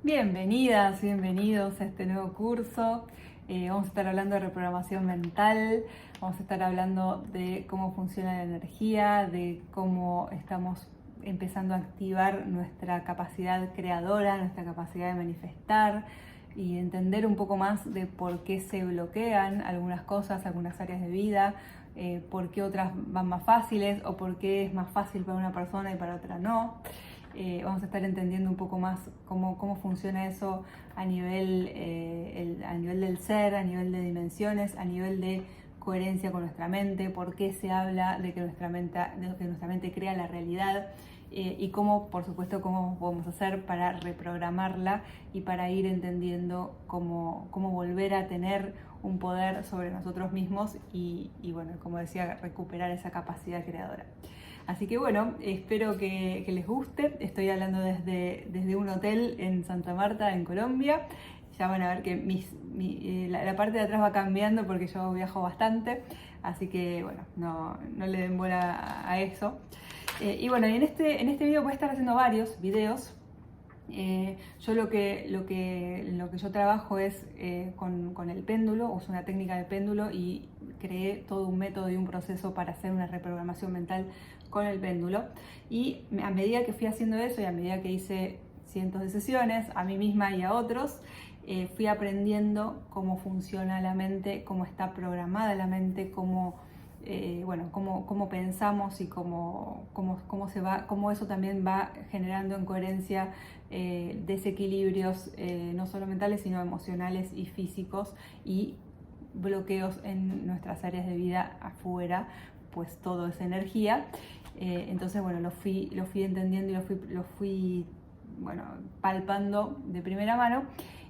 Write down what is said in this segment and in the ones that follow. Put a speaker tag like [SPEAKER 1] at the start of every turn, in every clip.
[SPEAKER 1] Bienvenidas, bienvenidos a este nuevo curso. Vamos a estar hablando de reprogramación mental, vamos a estar hablando de cómo funciona la energía, de cómo estamos empezando a activar nuestra capacidad creadora, nuestra capacidad de manifestar y entender un poco más de por qué se bloquean algunas cosas, algunas áreas de vida, por qué otras van más fáciles o por qué es más fácil para una persona y para otra no. Vamos a estar entendiendo un poco más cómo funciona eso a nivel del ser, a nivel de dimensiones, a nivel de coherencia con nuestra mente, por qué se habla de que nuestra mente crea la realidad y cómo, por supuesto, cómo podemos hacer para reprogramarla y para ir entendiendo cómo volver a tener un poder sobre nosotros mismos y bueno, como decía, recuperar esa capacidad creadora. Así que bueno, espero que les guste. Estoy hablando desde un hotel en Santa Marta, en Colombia. Ya van a ver que la parte de atrás va cambiando porque yo viajo bastante. Así que bueno, no le den bola a eso. Y bueno, en este video voy a estar haciendo varios videos. Yo lo que yo trabajo es con el péndulo, uso una técnica de péndulo y creé todo un método y un proceso para hacer una reprogramación mental con el péndulo. Y a medida que fui haciendo eso y a medida que hice cientos de sesiones a mí misma y a otros, fui aprendiendo cómo funciona la mente, cómo está programada la mente, cómo pensamos y cómo eso también va generando en coherencia desequilibrios no solo mentales sino emocionales y físicos y bloqueos en nuestras áreas de vida afuera, pues todo es energía. Entonces bueno, lo fui entendiendo y lo fui palpando de primera mano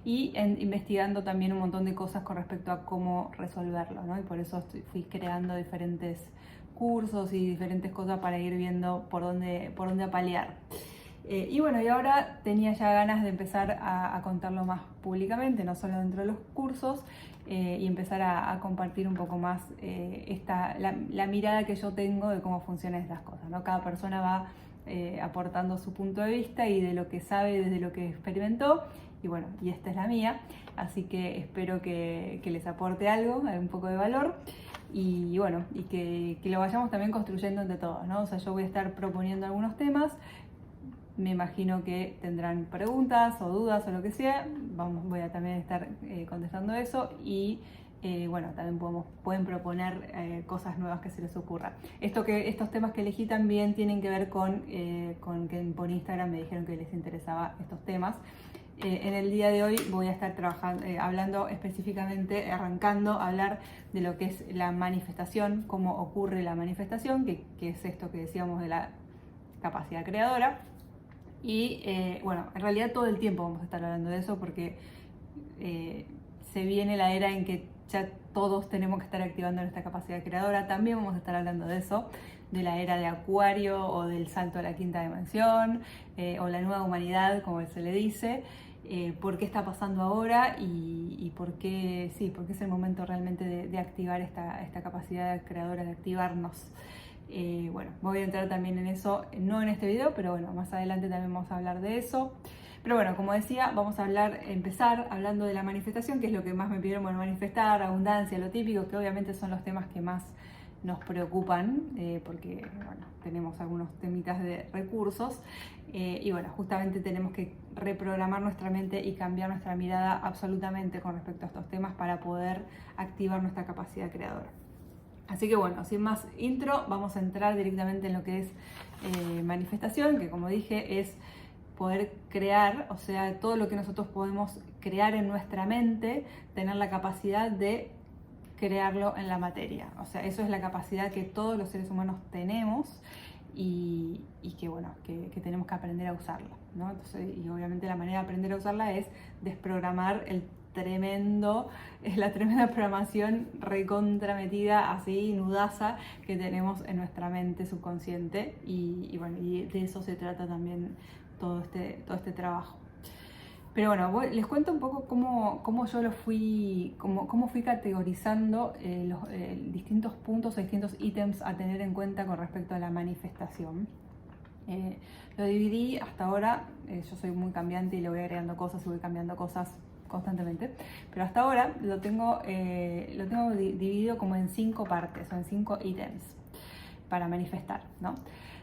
[SPEAKER 1] y investigando también un montón de cosas con respecto a cómo resolverlo, ¿no? Y por eso fui creando diferentes cursos y diferentes cosas para ir viendo por dónde apalear. Y bueno, y ahora tenía ya ganas de empezar a contarlo más públicamente, no solo dentro de los cursos, y empezar a compartir un poco más la mirada que yo tengo de cómo funcionan estas cosas, ¿no? Cada persona va aportando su punto de vista y de lo que sabe, desde lo que experimentó, y bueno, y esta es la mía, así que espero que les aporte algo, un poco de valor. Y bueno, y que lo vayamos también construyendo entre todos, ¿no? O sea, yo voy a estar proponiendo algunos temas. Me imagino que tendrán preguntas o dudas o lo que sea. Voy a también estar contestando eso y también pueden proponer cosas nuevas que se les ocurra. Estos temas que elegí también tienen que ver con que por Instagram me dijeron que les interesaba estos temas. En el día de hoy voy a estar hablando específicamente, arrancando a hablar de lo que es la manifestación, cómo ocurre la manifestación, que es esto que decíamos de la capacidad creadora. Y en realidad todo el tiempo vamos a estar hablando de eso porque se viene la era en que ya todos tenemos que estar activando nuestra capacidad creadora. También vamos a estar hablando de eso, de la era de Acuario o del salto a la quinta dimensión o la nueva humanidad, como se le dice. Por qué está pasando ahora y por qué es el momento realmente de activar esta capacidad creadora, de activarnos. Voy a entrar también en eso, no en este video, pero bueno, más adelante también vamos a hablar de eso. Pero bueno, como decía, vamos a empezar hablando de la manifestación, que es lo que más me pidieron, manifestar, abundancia, lo típico, que obviamente son los temas que más nos preocupan, porque tenemos algunos temitas de recursos, y justamente tenemos que reprogramar nuestra mente y cambiar nuestra mirada absolutamente con respecto a estos temas para poder activar nuestra capacidad creadora. Así que bueno, sin más intro, vamos a entrar directamente en lo que es manifestación, que como dije es poder crear, o sea, todo lo que nosotros podemos crear en nuestra mente, tener la capacidad de crearlo en la materia. O sea, eso es la capacidad que todos los seres humanos tenemos y que tenemos que aprender a usarla, ¿no? Entonces, y obviamente la manera de aprender a usarla es desprogramar la tremenda programación recontrametida, así nudaza, que tenemos en nuestra mente subconsciente y de eso se trata también todo este trabajo. Pero bueno, les cuento un poco cómo yo fui categorizando los distintos puntos o distintos ítems a tener en cuenta con respecto a la manifestación. Lo dividí hasta ahora, yo soy muy cambiante y le voy agregando cosas y voy cambiando cosas constantemente, pero hasta ahora lo tengo dividido como en 5 partes o en 5 ítems para manifestar, ¿no?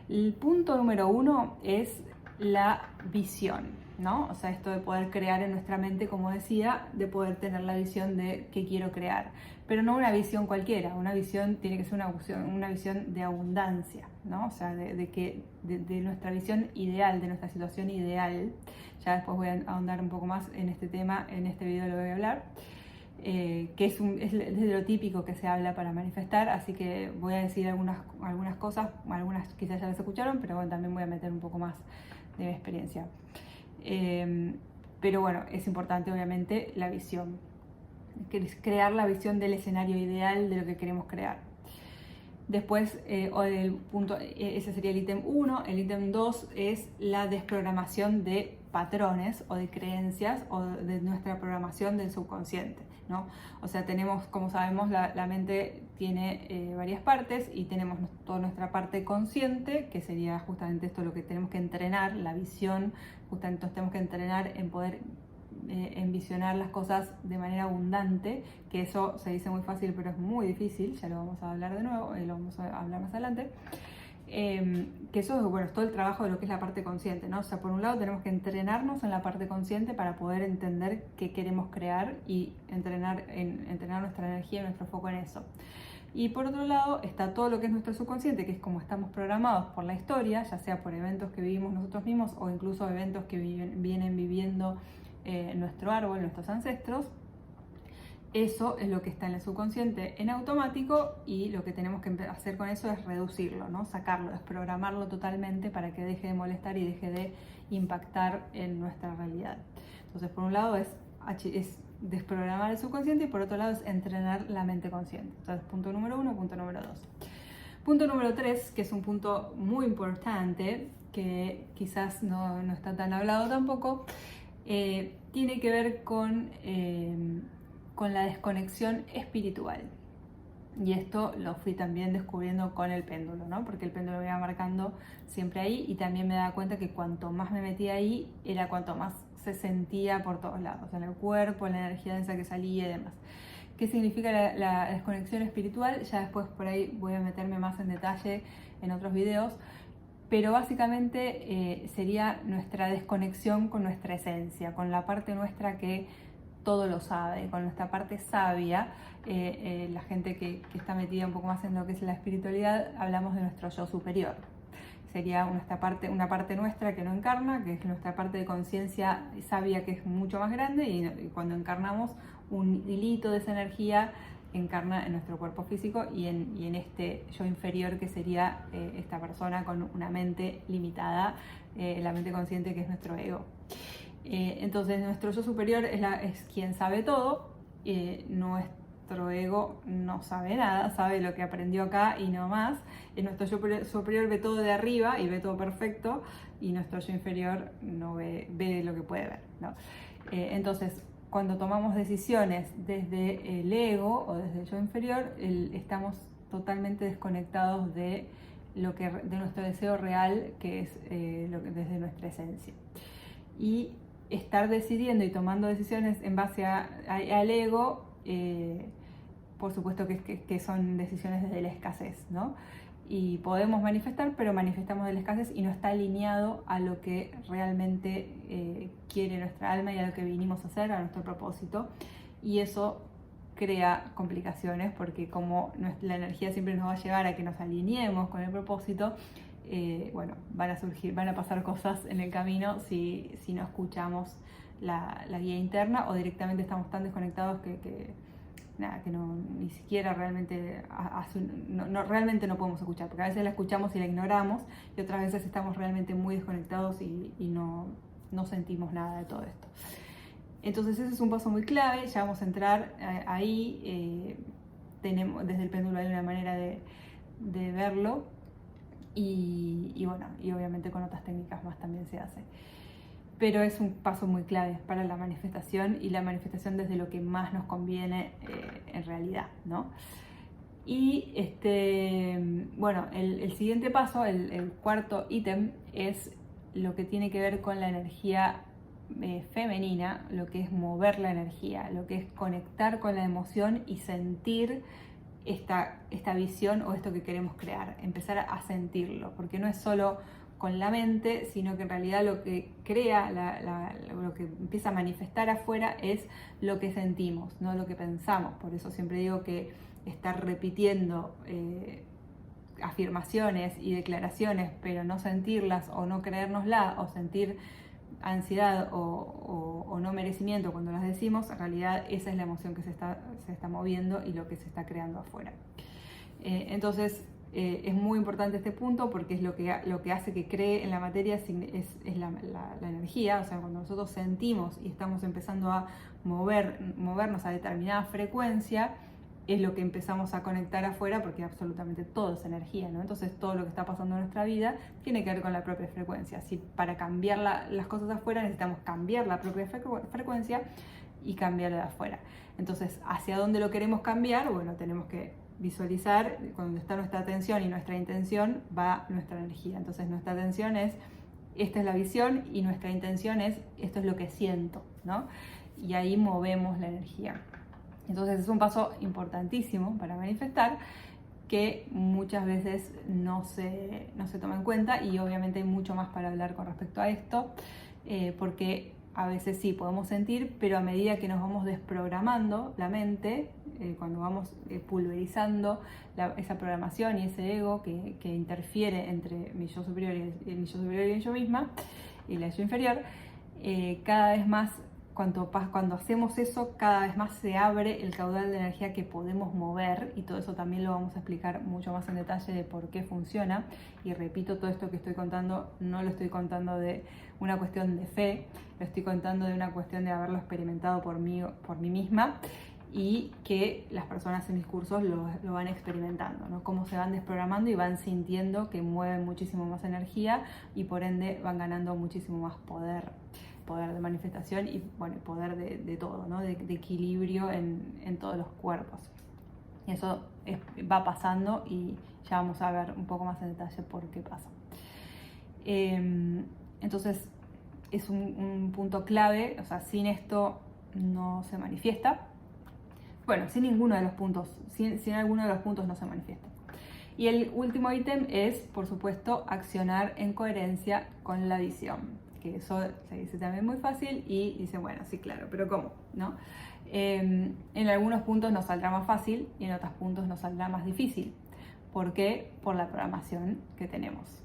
[SPEAKER 1] El punto número 1 es la visión, ¿no? O sea, esto de poder crear en nuestra mente, como decía, de poder tener la visión de qué quiero crear, pero no una visión cualquiera, una visión tiene que ser una visión de abundancia, ¿no? O sea, de nuestra visión ideal, de nuestra situación ideal. Ya después voy a ahondar un poco más en este tema, en este video lo voy a hablar. Que es de lo típico que se habla para manifestar, así que voy a decir algunas cosas, algunas quizás ya las escucharon, pero bueno, también voy a meter un poco más de mi experiencia. Pero bueno, es importante obviamente la visión, crear la visión del escenario ideal de lo que queremos crear. Después, ese sería el ítem 1. El ítem 2 es la desprogramación de patrones o de creencias o de nuestra programación del subconsciente, ¿no? O sea, tenemos, como sabemos, la mente tiene varias partes y tenemos toda nuestra parte consciente, que sería justamente esto lo que tenemos que entrenar, la visión, justamente tenemos que entrenar en poder envisionar las cosas de manera abundante, que eso se dice muy fácil pero es muy difícil, ya lo vamos a hablar de nuevo, lo vamos a hablar más adelante. Que eso bueno, es todo el trabajo de lo que es la parte consciente, ¿no? O sea, por un lado tenemos que entrenarnos en la parte consciente para poder entender qué queremos crear y entrenar nuestra energía y nuestro foco en eso. Y por otro lado está todo lo que es nuestro subconsciente, que es como estamos programados por la historia, ya sea por eventos que vivimos nosotros mismos o incluso eventos que vienen viviendo nuestro árbol, nuestros ancestros. Eso es lo que está en el subconsciente en automático y lo que tenemos que hacer con eso es reducirlo, ¿no? Sacarlo, desprogramarlo totalmente para que deje de molestar y deje de impactar en nuestra realidad. Entonces, por un lado es desprogramar el subconsciente y por otro lado es entrenar la mente consciente. Entonces, punto número 1, punto número 2. Punto número 3, que es un punto muy importante, que quizás no está tan hablado tampoco, tiene que ver con la desconexión espiritual. Y esto lo fui también descubriendo con el péndulo, ¿no? Porque el péndulo me iba marcando siempre ahí y también me daba cuenta que cuanto más me metía ahí, era cuanto más se sentía por todos lados, en el cuerpo, en la energía densa que salía y demás. ¿Qué significa la desconexión espiritual? Ya después por ahí voy a meterme más en detalle en otros videos, pero básicamente sería nuestra desconexión con nuestra esencia, con la parte nuestra que todo lo sabe, con nuestra parte sabia. La gente que está metida un poco más en lo que es la espiritualidad, hablamos de nuestro yo superior. Sería una parte nuestra que no encarna, que es nuestra parte de conciencia sabia, que es mucho más grande, y cuando encarnamos, un hilito de esa energía encarna en nuestro cuerpo físico y en este yo inferior, que sería esta persona con una mente limitada, la mente consciente, que es nuestro ego. Entonces nuestro yo superior es quien sabe todo, nuestro ego no sabe nada, sabe lo que aprendió acá y no más. Nuestro yo superior ve todo de arriba y ve todo perfecto, y nuestro yo inferior no ve lo que puede ver, ¿no? Entonces, cuando tomamos decisiones desde el ego o desde el yo inferior, estamos totalmente desconectados de nuestro deseo real, que es desde nuestra esencia. Y estar decidiendo y tomando decisiones en base al ego, por supuesto que son decisiones desde la escasez, ¿no? Y podemos manifestar, pero manifestamos de la escasez y no está alineado a lo que realmente quiere nuestra alma y a lo que vinimos a hacer, a nuestro propósito. Y eso crea complicaciones, porque como la energía siempre nos va a llevar a que nos alineemos con el propósito, bueno, van a pasar cosas en el camino si no escuchamos la guía interna, o directamente estamos tan desconectados que ni siquiera realmente realmente no podemos escuchar, porque a veces la escuchamos y la ignoramos, y otras veces estamos realmente muy desconectados y no sentimos nada de todo esto. Entonces ese es un paso muy clave. Ya vamos a entrar ahí. Tenemos desde el péndulo hay una manera de verlo, y bueno, y obviamente con otras técnicas más también se hace. Pero es un paso muy clave para la manifestación, y la manifestación desde lo que más nos conviene en realidad, ¿no? Y bueno, el siguiente paso, el cuarto ítem, es lo que tiene que ver con la energía femenina, lo que es mover la energía, lo que es conectar con la emoción y sentir esta visión o esto que queremos crear, empezar a sentirlo, porque no es solo con la mente, sino que en realidad lo que crea, lo que empieza a manifestar afuera es lo que sentimos, no lo que pensamos. Por eso siempre digo que estar repitiendo afirmaciones y declaraciones, pero no sentirlas o no creérnoslas o sentir ansiedad o no merecimiento cuando las decimos, en realidad esa es la emoción que se está moviendo y lo que se está creando afuera. Entonces es muy importante este punto porque es lo que hace que cree en la materia, es la energía. O sea, cuando nosotros sentimos y estamos empezando a movernos a determinada frecuencia, es lo que empezamos a conectar afuera, porque absolutamente todo es energía, ¿no? Entonces todo lo que está pasando en nuestra vida tiene que ver con la propia frecuencia. Si para cambiar las cosas afuera necesitamos cambiar la propia frecuencia y cambiarla de afuera. Entonces, ¿hacia dónde lo queremos cambiar? Bueno, tenemos que visualizar cuando está nuestra atención y nuestra intención va nuestra energía. Entonces nuestra atención es, esta es la visión, y nuestra intención es, esto es lo que siento, ¿no? Y ahí movemos la energía. Entonces es un paso importantísimo para manifestar que muchas veces no se toma en cuenta, y obviamente hay mucho más para hablar con respecto a esto, porque a veces sí podemos sentir, pero a medida que nos vamos desprogramando la mente, cuando vamos pulverizando esa programación y ese ego que interfiere entre mi yo superior y mi yo superior y yo misma, y la yo inferior, cada vez más, cuando hacemos eso, cada vez más se abre el caudal de energía que podemos mover, y todo eso también lo vamos a explicar mucho más en detalle de por qué funciona. Y repito, todo esto que estoy contando no lo estoy contando de una cuestión de fe, lo estoy contando de una cuestión de haberlo experimentado por mí misma, y que las personas en mis cursos lo van experimentando, ¿no? Cómo se van desprogramando y van sintiendo que mueven muchísimo más energía, y por ende van ganando muchísimo más poder de manifestación y bueno, poder de todo, ¿no? de equilibrio en todos los cuerpos. Y eso va pasando, y ya vamos a ver un poco más en detalle por qué pasa. Entonces es un punto clave. O sea, sin esto no se manifiesta. Bueno, sin ninguno de los puntos, sin alguno de los puntos no se manifiesta. Y el último ítem es, por supuesto, accionar en coherencia con la visión. Que eso se dice también muy fácil, y dice, bueno, sí, claro, pero ¿cómo? ¿No? En algunos puntos nos saldrá más fácil y en otros puntos nos saldrá más difícil. ¿Por qué? Por la programación que tenemos.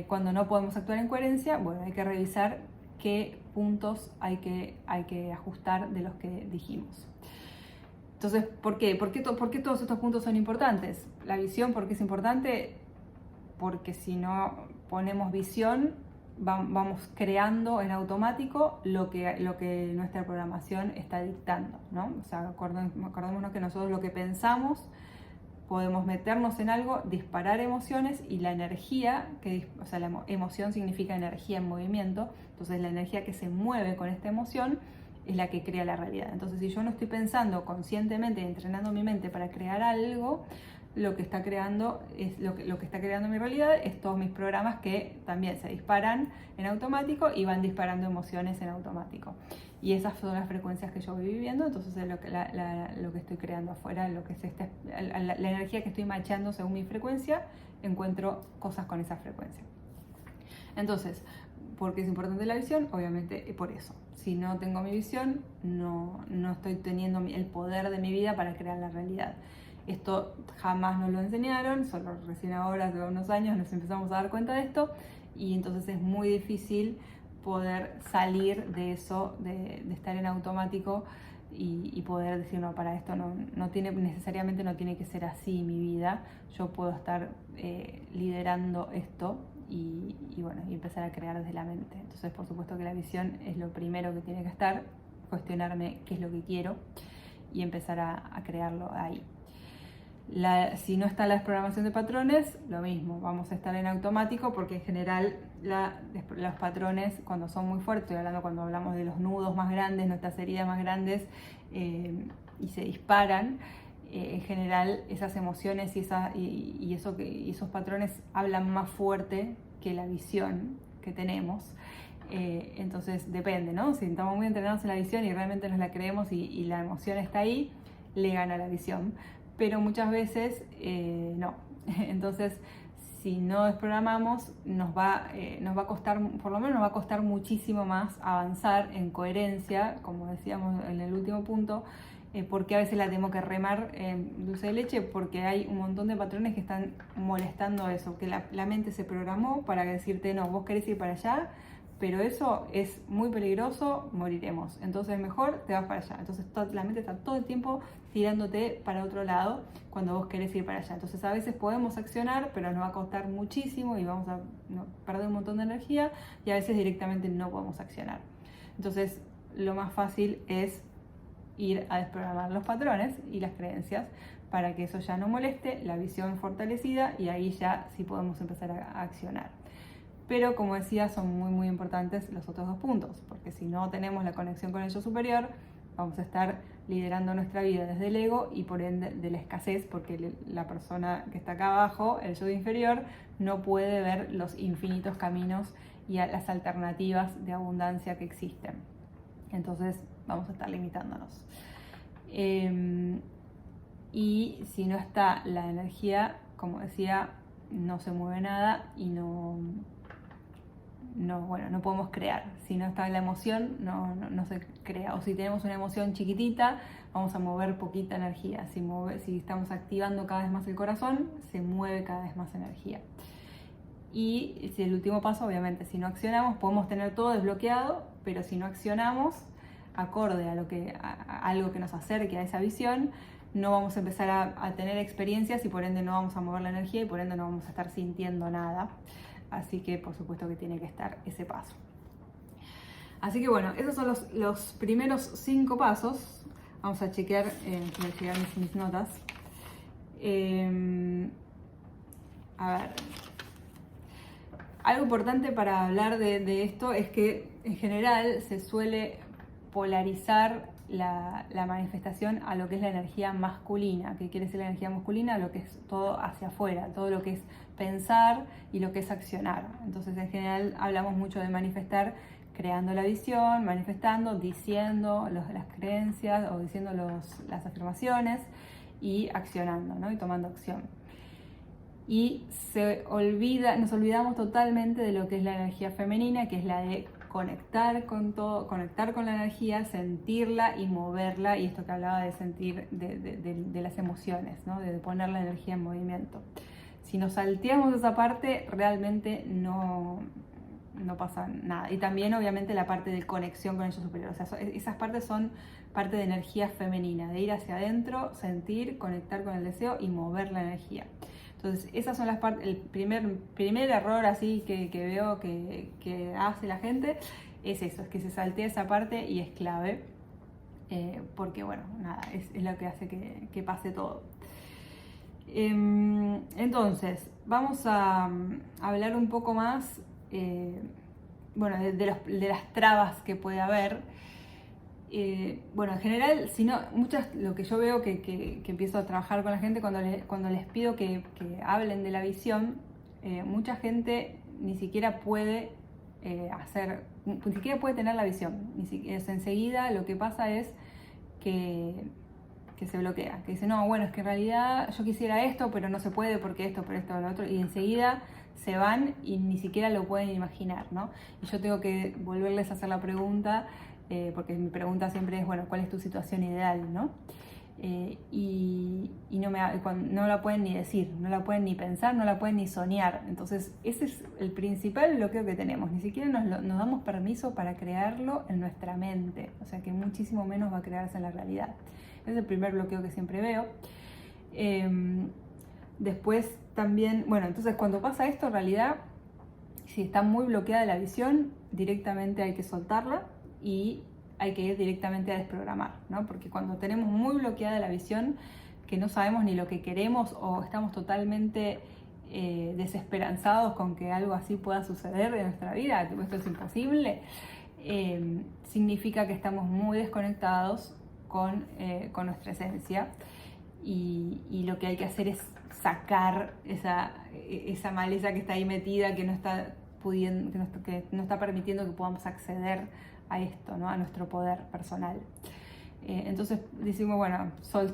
[SPEAKER 1] Cuando no podemos actuar en coherencia, bueno, hay que revisar qué puntos hay que ajustar de los que dijimos. Entonces, ¿por qué? ¿Por qué todos estos puntos son importantes? La visión, ¿por qué es importante? Porque si no ponemos visión, vamos creando en automático lo que nuestra programación está dictando, ¿no? O sea, acordémonos que nosotros lo que pensamos, podemos meternos en algo, disparar emociones, y la energía, o sea, la emoción significa energía en movimiento, entonces la energía que se mueve con esta emoción es la que crea la realidad. Entonces, si yo no estoy pensando conscientemente y entrenando mi mente para crear algo, lo que está creando mi realidad es todos mis programas que también se disparan en automático y van disparando emociones en automático. Y esas son las frecuencias que yo voy viviendo, entonces es lo que estoy creando afuera, la energía que estoy machando según mi frecuencia, encuentro cosas con esa frecuencia. Entonces, ¿por qué es importante la visión? Obviamente por eso. Si no tengo mi visión, no estoy teniendo el poder de mi vida para crear la realidad. Esto jamás nos lo enseñaron, solo recién ahora, hace unos años, nos empezamos a dar cuenta de esto, y entonces es muy difícil poder salir de eso, de estar en automático y poder decir, no, para esto necesariamente no tiene que ser así mi vida, yo puedo estar liderando esto y bueno, y empezar a crear desde la mente. Entonces, por supuesto que la visión es lo primero que tiene que estar, cuestionarme qué es lo que quiero y empezar a crearlo ahí. Si no está la desprogramación de patrones, lo mismo, vamos a estar en automático, porque en general los patrones, cuando son muy fuertes, cuando hablamos de los nudos más grandes, nuestras heridas más grandes, y se disparan, en general esas emociones y esos patrones hablan más fuerte que la visión que tenemos. Entonces depende, ¿no? Si estamos muy entrenados en la visión y realmente nos la creemos y la emoción está ahí, le gana la visión. Pero muchas veces no. Entonces, si no desprogramamos, nos va a costar, por lo menos nos va a costar muchísimo más avanzar en coherencia, como decíamos en el último punto. Porque a veces la tenemos que remar en dulce de leche, porque hay un montón de patrones que están molestando eso, que la mente se programó para decirte, no, vos querés ir para allá, pero eso es muy peligroso, moriremos. Entonces mejor te vas para allá. Entonces la mente está todo el tiempo tirándote para otro lado cuando vos querés ir para allá. Entonces a veces podemos accionar, pero nos va a costar muchísimo y vamos a perder un montón de energía, y a veces directamente no podemos accionar. Entonces lo más fácil es ir a desprogramar los patrones y las creencias para que eso ya no moleste, la visión fortalecida, y ahí ya sí podemos empezar a accionar. Pero como decía, son muy importantes los otros dos puntos, porque si no tenemos la conexión con el yo superior, vamos a estar liderando nuestra vida desde el ego y por ende de la escasez, porque la persona que está acá abajo, el yo inferior, no puede ver los infinitos caminos y las alternativas de abundancia que existen. Entonces vamos a estar limitándonos. Y si no está la energía, como decía, no se mueve nada y no podemos crear. Si no está la emoción, no se crea. O si tenemos una emoción chiquitita, vamos a mover poquita energía. Si estamos activando cada vez más el corazón, se mueve cada vez más energía. Y si el último paso, obviamente, si no accionamos, podemos tener todo desbloqueado, pero si no accionamos acorde a algo que nos acerque a esa visión, no vamos a empezar a tener experiencias y por ende no vamos a mover la energía y por ende no vamos a estar sintiendo nada. Así que por supuesto que tiene que estar ese paso. Así que bueno, esos son los primeros 5 pasos. Vamos a chequear, me llegan mis notas. A ver. Algo importante para hablar de esto es que en general se suele polarizar la manifestación a lo que es la energía masculina. ¿Qué quiere decir la energía masculina? Lo que es todo hacia afuera, todo lo que es pensar y lo que es accionar. Entonces en general hablamos mucho de manifestar creando la visión, manifestando, diciendo las creencias o diciendo las afirmaciones y accionando, ¿no? Y tomando acción. Y nos olvidamos totalmente de lo que es la energía femenina, que es la de conectar con todo, conectar con la energía, sentirla y moverla, y esto que hablaba de sentir de las emociones, ¿no? De poner la energía en movimiento. Si nos salteamos esa parte, realmente no pasa nada. Y también obviamente la parte de conexión con el yo superior, o sea, esas partes son parte de energía femenina, de ir hacia adentro, sentir, conectar con el deseo y mover la energía. Entonces esas son las partes. El primer error así que veo que hace la gente es eso, es que se saltea esa parte, y es clave, porque bueno, nada, es lo que hace que pase todo. Entonces vamos a hablar un poco más de las trabas que puede haber. En general, lo que yo veo que empiezo a trabajar con la gente cuando les pido que hablen de la visión, mucha gente ni siquiera puede tener la visión. Enseguida lo que pasa es que se bloquea, que dice, no, bueno, es que en realidad yo quisiera esto, pero no se puede porque esto, pero esto, lo otro, y enseguida se van y ni siquiera lo pueden imaginar, ¿no? Y yo tengo que volverles a hacer la pregunta, porque mi pregunta siempre es, bueno, ¿cuál es tu situación ideal, no? Y no la pueden ni decir, no la pueden ni pensar, no la pueden ni soñar. Entonces ese es el principal bloqueo que tenemos, ni siquiera nos damos permiso para crearlo en nuestra mente, o sea que muchísimo menos va a crearse en la realidad. Ese es el primer bloqueo que siempre veo. Después también, entonces cuando pasa esto, en realidad, si está muy bloqueada la visión, directamente hay que soltarla y hay que ir directamente a desprogramar, ¿no? Porque cuando tenemos muy bloqueada la visión, que no sabemos ni lo que queremos o estamos totalmente desesperanzados con que algo así pueda suceder en nuestra vida, tipo, esto es imposible, significa que estamos muy desconectados con nuestra esencia. y lo que hay que hacer es sacar esa maleza que está ahí metida, que no está pudiendo, que no está permitiendo que podamos acceder a esto, ¿no? A nuestro poder personal. Entonces decimos, bueno,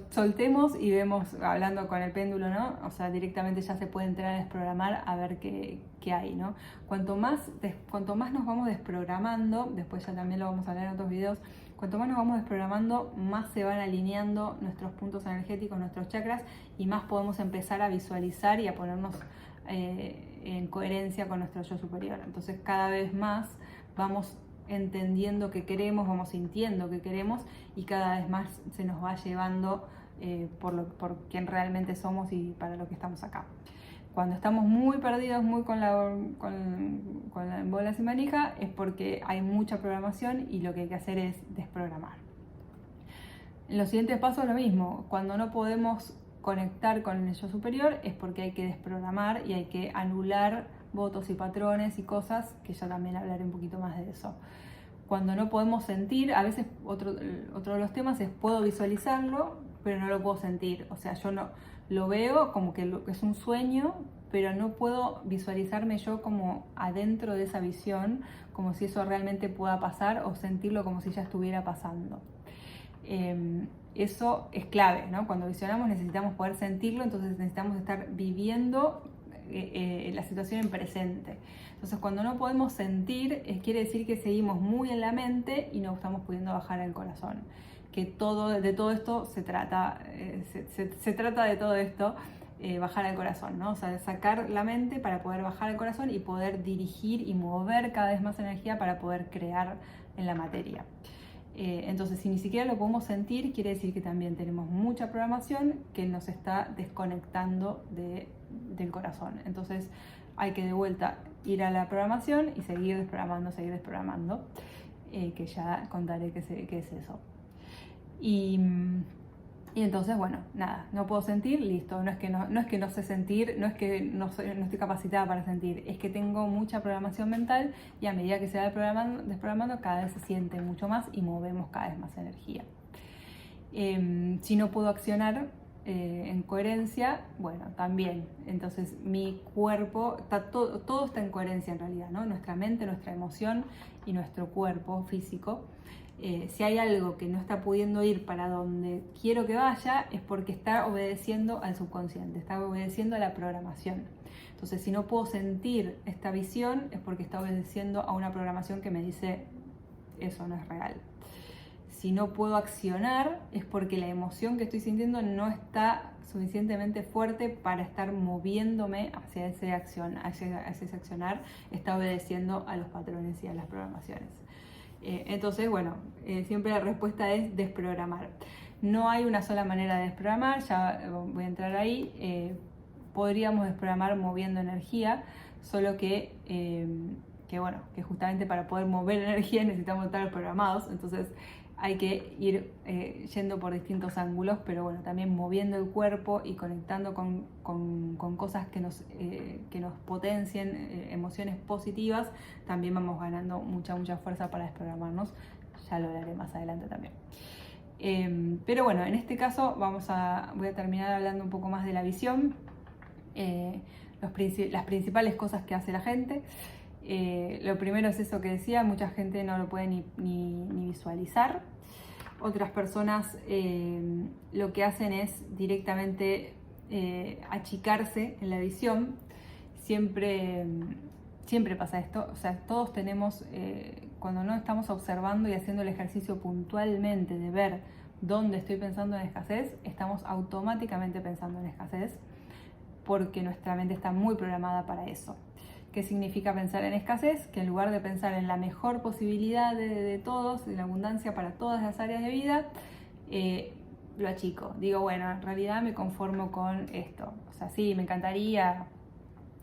[SPEAKER 1] soltemos y vemos, hablando con el péndulo, ¿no? O sea, directamente ya se puede entrar a desprogramar a ver qué hay, ¿no? Cuanto más nos vamos desprogramando, después ya también lo vamos a hablar en otros videos, cuanto más nos vamos desprogramando, más se van alineando nuestros puntos energéticos, nuestros chakras, y más podemos empezar a visualizar y a ponernos en coherencia con nuestro yo superior. Entonces cada vez más vamos entendiendo qué queremos, vamos sintiendo qué queremos, y cada vez más se nos va llevando por quien realmente somos y para lo que estamos acá. Cuando estamos muy perdidos, muy con la bola sin manija, es porque hay mucha programación y lo que hay que hacer es desprogramar. En los siguientes pasos lo mismo. Cuando no podemos conectar con el yo superior es porque hay que desprogramar y hay que anular votos y patrones y cosas, que ya también hablaré un poquito más de eso. Cuando no podemos sentir, a veces otro de los temas es puedo visualizarlo, pero no lo puedo sentir. O sea, yo no lo veo como que es un sueño, pero no puedo visualizarme yo como adentro de esa visión, como si eso realmente pueda pasar, o sentirlo como si ya estuviera pasando. Eso es clave, ¿no? Cuando visionamos necesitamos poder sentirlo, entonces necesitamos estar viviendo la situación en presente. Entonces cuando no podemos sentir, quiere decir que seguimos muy en la mente y no estamos pudiendo bajar al corazón. Que de todo esto se trata, se trata de todo esto, bajar al corazón, ¿no? O sea, de sacar la mente para poder bajar al corazón y poder dirigir y mover cada vez más energía para poder crear en la materia. Entonces, si ni siquiera lo podemos sentir, quiere decir que también tenemos mucha programación que nos está desconectando del corazón. Entonces, hay que de vuelta ir a la programación y seguir desprogramando, que ya contaré qué es eso. Y entonces, bueno, nada, no puedo sentir, listo. No es que no sé sentir, no es que no estoy capacitada para sentir, es que tengo mucha programación mental, y a medida que se va desprogramando, cada vez se siente mucho más y movemos cada vez más energía. Si no puedo accionar en coherencia, bueno, también. Entonces mi cuerpo, todo está en coherencia en realidad, ¿no? Nuestra mente, nuestra emoción y nuestro cuerpo físico. Si hay algo que no está pudiendo ir para donde quiero que vaya, es porque está obedeciendo al subconsciente, está obedeciendo a la programación. Entonces, si no puedo sentir esta visión, es porque está obedeciendo a una programación que me dice eso no es real. Si no puedo accionar, es porque la emoción que estoy sintiendo no está suficientemente fuerte para estar moviéndome hacia ese accionar, está obedeciendo a los patrones y a las programaciones. Entonces, bueno, siempre la respuesta es desprogramar. No hay una sola manera de desprogramar, ya voy a entrar ahí. Podríamos desprogramar moviendo energía, solo que justamente para poder mover energía necesitamos estar programados, entonces hay que ir yendo por distintos ángulos, pero bueno, también moviendo el cuerpo y conectando con cosas que nos potencien, emociones positivas, también vamos ganando mucha fuerza para desprogramarnos. Ya lo hablaré más adelante también. Pero bueno, en este caso voy a terminar hablando un poco más de la visión, las principales cosas que hace la gente. Lo primero es eso que decía, mucha gente no lo puede ni visualizar. Otras personas lo que hacen es directamente achicarse en la visión. Siempre pasa esto, o sea, todos tenemos, cuando no estamos observando y haciendo el ejercicio puntualmente de ver dónde estoy pensando en escasez, estamos automáticamente pensando en escasez, porque nuestra mente está muy programada para eso. ¿Qué significa pensar en escasez? Que en lugar de pensar en la mejor posibilidad de todos, de la abundancia para todas las áreas de vida, lo achico. Digo, bueno, en realidad me conformo con esto. O sea, sí, me encantaría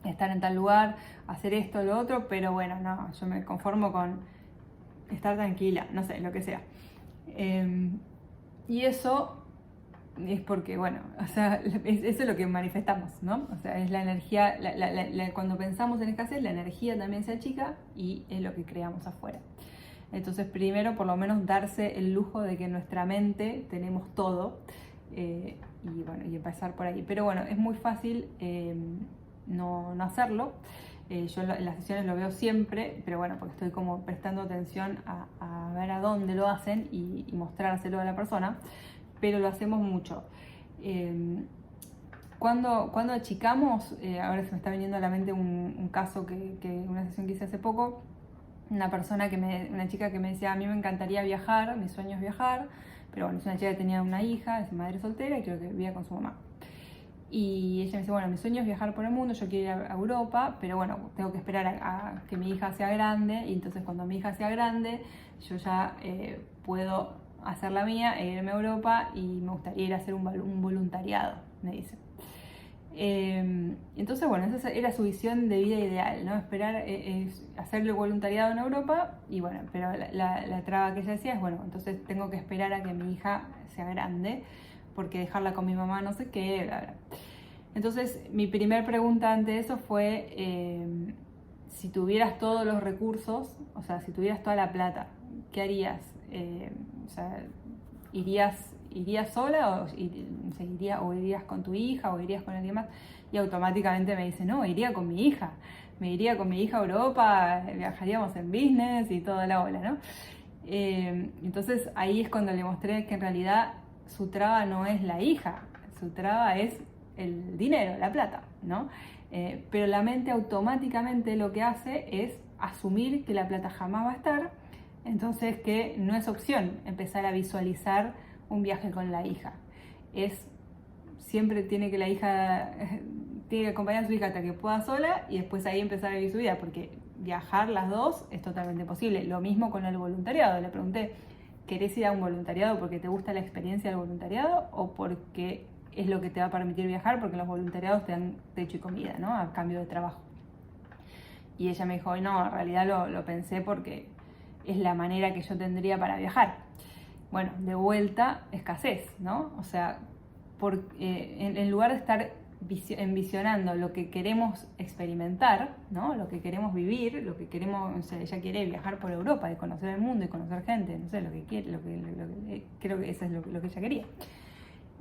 [SPEAKER 1] estar en tal lugar, hacer esto, lo otro, pero bueno, no, yo me conformo con estar tranquila, no sé, lo que sea. Y eso es porque, bueno, o sea, eso es lo que manifestamos, ¿no? O sea, es la energía, cuando pensamos en escasez, la energía también se achica y es lo que creamos afuera. Entonces, primero, por lo menos, darse el lujo de que en nuestra mente tenemos todo, y bueno, y empezar por ahí. Pero bueno, es muy fácil no hacerlo. Yo en las sesiones lo veo siempre, pero bueno, porque estoy como prestando atención a ver a dónde lo hacen y mostrárselo a la persona, pero lo hacemos mucho. Cuando achicamos, ahora se me está viniendo a la mente un caso una sesión que hice hace poco, una chica que me decía, a mí me encantaría viajar, mi sueño es viajar, pero bueno, es una chica que tenía una hija, es madre soltera y creo que vivía con su mamá. Y ella me dice, bueno, mi sueño es viajar por el mundo, yo quiero ir a Europa, pero bueno, tengo que esperar a que mi hija sea grande, y entonces cuando mi hija sea grande, yo ya puedo hacer la mía e irme a Europa y me gustaría ir a hacer un voluntariado, me dice. Entonces, bueno, esa era su visión de vida ideal, ¿no? Esperar hacerle voluntariado en Europa, y bueno, pero la traba que ella decía es, bueno, entonces tengo que esperar a que mi hija sea grande, porque dejarla con mi mamá no sé qué, bla, bla. Entonces, mi primer pregunta ante eso fue, si tuvieras todos los recursos, o sea, si tuvieras toda la plata, ¿qué harías? O sea, ¿irías sola o irías con tu hija o irías con alguien más? Y automáticamente me dice, no, iría con mi hija. Me iría con mi hija a Europa, viajaríamos en business y toda la ola, ¿no? Entonces ahí es cuando le mostré que en realidad su traba no es la hija, su traba es el dinero, la plata, ¿no? Pero la mente automáticamente lo que hace es asumir que la plata jamás va a estar, entonces que no es opción empezar a visualizar un viaje con la hija. Siempre tiene que la hija, tiene que acompañar a su hija hasta que pueda sola y después ahí empezar a vivir su vida, porque viajar las dos es totalmente posible. Lo mismo con el voluntariado. Le pregunté, ¿querés ir a un voluntariado porque te gusta la experiencia del voluntariado o porque es lo que te va a permitir viajar? Porque los voluntariados te dan techo y comida, ¿no? A cambio de trabajo. Y ella me dijo, no, en realidad lo pensé porque es la manera que yo tendría para viajar. Bueno, de vuelta, escasez, ¿no? O sea, en lugar de estar envisionando lo que queremos experimentar, ¿no? Lo que queremos vivir, lo que queremos, o sea, ella quiere viajar por Europa y conocer el mundo y conocer gente, no sé, lo que quiere, creo que eso es lo que ella quería.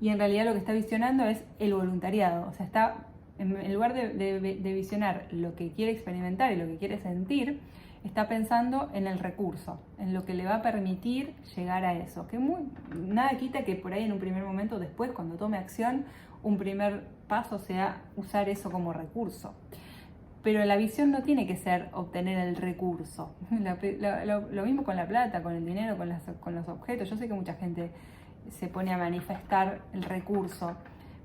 [SPEAKER 1] Y en realidad lo que está visionando es el voluntariado, o sea, está, en lugar de visionar lo que quiere experimentar y lo que quiere sentir, está pensando en el recurso, en lo que le va a permitir llegar a eso. Que nada quita que por ahí en un primer momento, después cuando tome acción, un primer paso sea usar eso como recurso. Pero la visión no tiene que ser obtener el recurso. Lo mismo con la plata, con el dinero, con los objetos. Yo sé que mucha gente se pone a manifestar el recurso,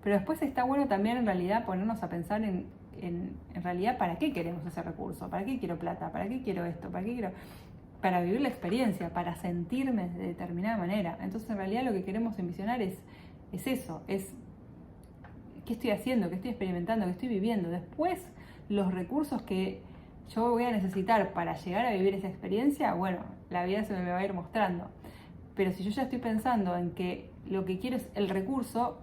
[SPEAKER 1] pero después está bueno también en realidad ponernos a pensar en realidad para qué queremos ese recurso, para qué quiero plata, para qué quiero esto, para vivir la experiencia, para sentirme de determinada manera. Entonces en realidad lo que queremos envisionar es eso, es qué estoy haciendo, qué estoy experimentando, qué estoy viviendo. Después los recursos que yo voy a necesitar para llegar a vivir esa experiencia, bueno, la vida se me va a ir mostrando. Pero si yo ya estoy pensando en que lo que quiero es el recurso,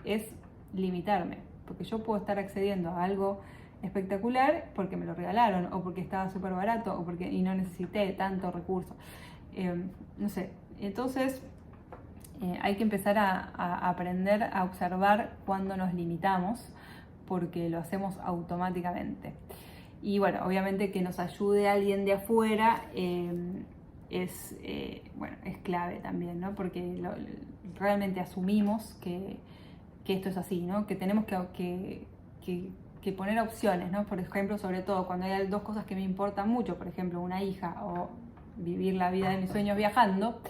[SPEAKER 1] es limitarme, porque yo puedo estar accediendo a algo espectacular porque me lo regalaron o porque estaba súper barato y no necesité tanto recurso. No sé, entonces hay que empezar a aprender a observar cuando nos limitamos, porque lo hacemos automáticamente. Y bueno, obviamente que nos ayude alguien de afuera es clave también, ¿no? Porque realmente asumimos que esto es así, ¿no? Que tenemos que poner opciones, ¿no? Por ejemplo, sobre todo cuando hay dos cosas que me importan mucho, por ejemplo, una hija o vivir la vida de mis sueños viajando,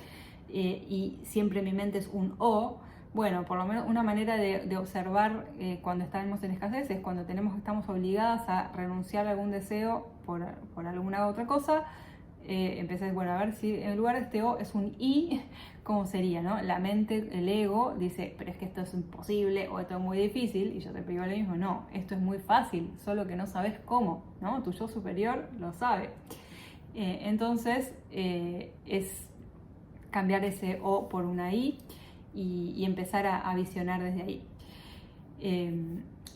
[SPEAKER 1] y siempre mi mente es un o. Bueno, por lo menos una manera de observar cuando estamos en escasez es cuando estamos obligadas a renunciar a algún deseo por alguna otra cosa. Empecé, bueno, a ver si en lugar de este O es un I, ¿cómo sería, no? La mente, el ego, dice, pero es que esto es imposible o esto es muy difícil, y yo te digo lo mismo, no, esto es muy fácil, solo que no sabes cómo, ¿no? Tu yo superior lo sabe. Entonces, es cambiar ese O por una I y empezar a visionar desde ahí.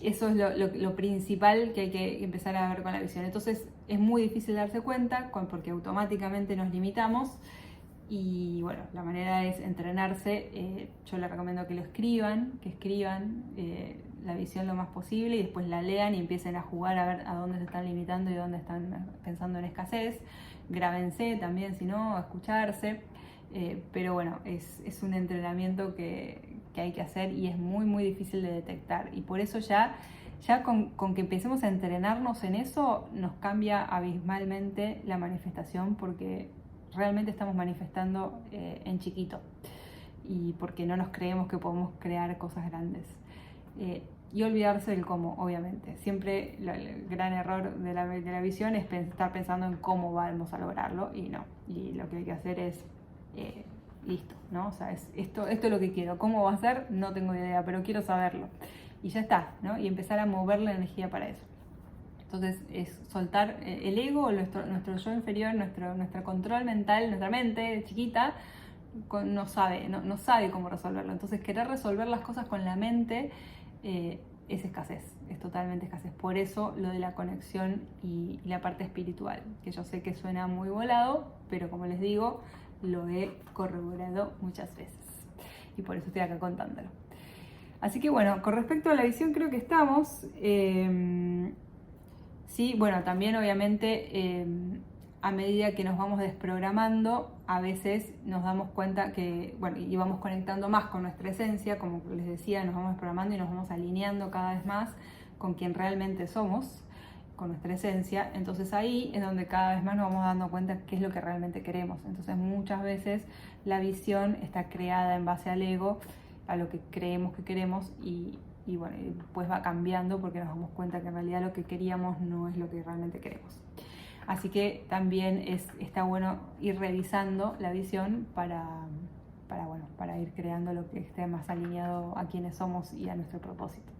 [SPEAKER 1] Eso es lo principal que hay que empezar a ver con la visión. Entonces es muy difícil darse cuenta porque automáticamente nos limitamos, Y bueno, la manera es entrenarse. Yo les recomiendo que escriban la visión lo más posible y después la lean y empiecen a jugar a ver a dónde se están limitando y dónde están pensando en escasez. Grábense también, si no, escucharse. Pero bueno, es un entrenamiento que hay que hacer y es muy, muy difícil de detectar. Y por eso ya con que empecemos a entrenarnos en eso, nos cambia abismalmente la manifestación, porque realmente estamos manifestando en chiquito y porque no nos creemos que podemos crear cosas grandes. Y olvidarse del cómo, obviamente. Siempre el gran error de la visión es estar pensando en cómo vamos a lograrlo, y no. Y lo que hay que hacer es listo, ¿no? O sea, esto es lo que quiero. ¿Cómo va a ser? No tengo idea, pero quiero saberlo. Y ya está, ¿no? Y empezar a mover la energía para eso. Entonces es soltar el ego, nuestro yo inferior, nuestro control mental, nuestra mente chiquita no sabe cómo resolverlo. Entonces querer resolver las cosas con la mente es escasez, es totalmente escasez. Por eso lo de la conexión y la parte espiritual, que yo sé que suena muy volado, pero como les digo, lo he corroborado muchas veces y por eso estoy acá contándolo. Así que bueno, con respecto a la visión creo que estamos. Sí, bueno, también obviamente a medida que nos vamos desprogramando, a veces nos damos cuenta que, bueno, y vamos conectando más con nuestra esencia, como les decía, nos vamos desprogramando y nos vamos alineando cada vez más con quien realmente somos, con nuestra esencia. Entonces ahí es donde cada vez más nos vamos dando cuenta qué es lo que realmente queremos. Entonces muchas veces la visión está creada en base al ego, a lo que creemos que queremos, y bueno, pues va cambiando porque nos damos cuenta que en realidad lo que queríamos no es lo que realmente queremos. Así que también está bueno ir revisando la visión para ir creando lo que esté más alineado a quienes somos y a nuestro propósito.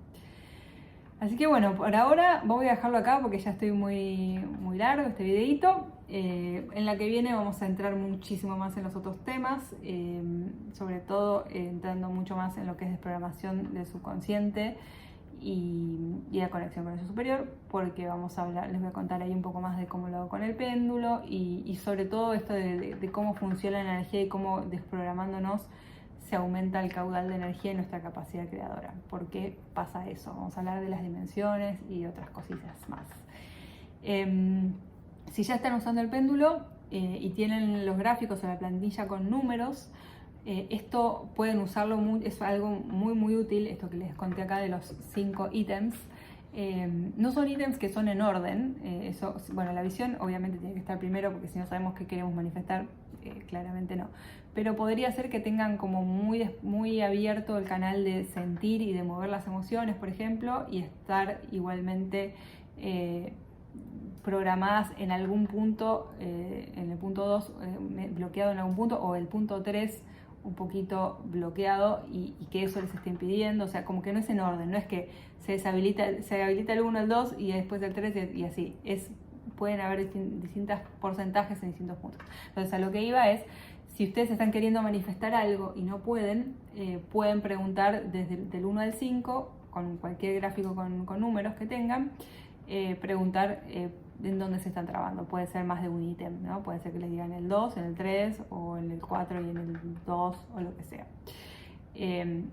[SPEAKER 1] Así que bueno, por ahora voy a dejarlo acá porque ya estoy muy, muy largo este videito. En la que viene vamos a entrar muchísimo más en los otros temas, sobre todo entrando mucho más en lo que es desprogramación del subconsciente y la conexión con el yo superior, porque vamos a hablar, les voy a contar ahí un poco más de cómo lo hago con el péndulo y sobre todo esto de cómo funciona la energía y cómo desprogramándonos se aumenta el caudal de energía y nuestra capacidad creadora. ¿Por qué pasa eso? Vamos a hablar de las dimensiones y otras cositas más. Si ya están usando el péndulo y tienen los gráficos o la plantilla con números, esto pueden usarlo, es algo muy muy útil, esto que les conté acá de los 5 ítems. No son ítems que son en orden, bueno, la visión obviamente tiene que estar primero porque si no sabemos qué queremos manifestar, claramente no. Pero podría ser que tengan como muy abierto el canal de sentir y de mover las emociones, por ejemplo, y estar igualmente programadas en algún punto, en el punto 2 bloqueado en algún punto, o el punto 3 un poquito bloqueado y que eso les esté impidiendo. O sea, como que no es en orden, no es que se habilita el 1, el 2 y después el 3 y así. Pueden haber distintos porcentajes en distintos puntos. Entonces a lo que iba es, si ustedes están queriendo manifestar algo y no pueden, pueden preguntar desde el 1 al 5, con cualquier gráfico con números que tengan, preguntar en dónde se están trabando. Puede ser más de un ítem, ¿no? Puede ser que les digan el 2, en el 3, o en el 4 y en el 2, o lo que sea.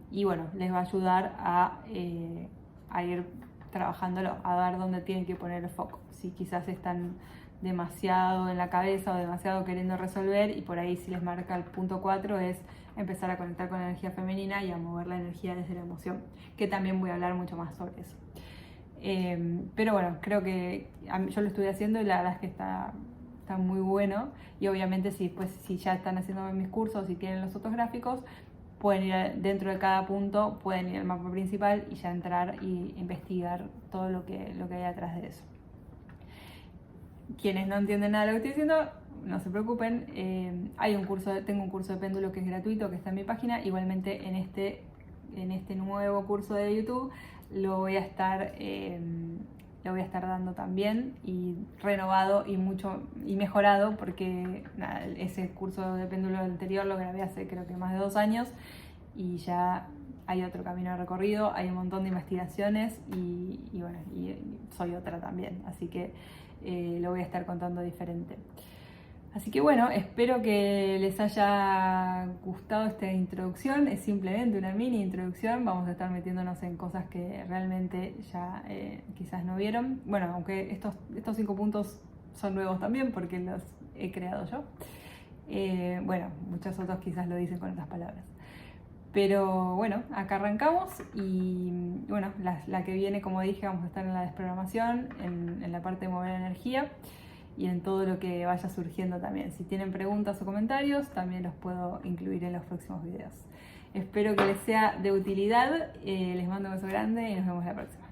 [SPEAKER 1] Y bueno, les va a ayudar a ir trabajándolo, a ver dónde tienen que poner el foco. Si quizás están demasiado en la cabeza o demasiado queriendo resolver, y por ahí si les marca el punto 4 es empezar a conectar con la energía femenina y a mover la energía desde la emoción, que también voy a hablar mucho más sobre eso. Pero bueno, creo que yo lo estuve haciendo y la verdad es que está muy bueno, y obviamente si ya están haciendo mis cursos y tienen los otros gráficos, pueden ir dentro de cada punto, pueden ir al mapa principal y ya entrar y investigar todo lo que hay atrás de eso. Quienes no entienden nada de lo que estoy diciendo, no se preocupen, tengo un curso de péndulo que es gratuito, que está en mi página. Igualmente en este nuevo curso de YouTube lo voy a estar dando también, y renovado y mejorado, porque nada, ese curso de péndulo anterior lo grabé hace creo que más de 2 años y ya hay otro camino recorrido, hay un montón de investigaciones y bueno, y soy otra también, así que lo voy a estar contando diferente. Así que bueno, espero que les haya gustado esta introducción. Es simplemente una mini introducción. Vamos a estar metiéndonos en cosas que realmente ya quizás no vieron. Bueno, aunque estos 5 puntos son nuevos también porque los he creado yo. Bueno, muchos otros quizás lo dicen con otras palabras. Pero bueno, acá arrancamos y bueno, la que viene, como dije, vamos a estar en la desprogramación, en la parte de mover energía y en todo lo que vaya surgiendo también. Si tienen preguntas o comentarios, también los puedo incluir en los próximos videos. Espero que les sea de utilidad, les mando un beso grande y nos vemos la próxima.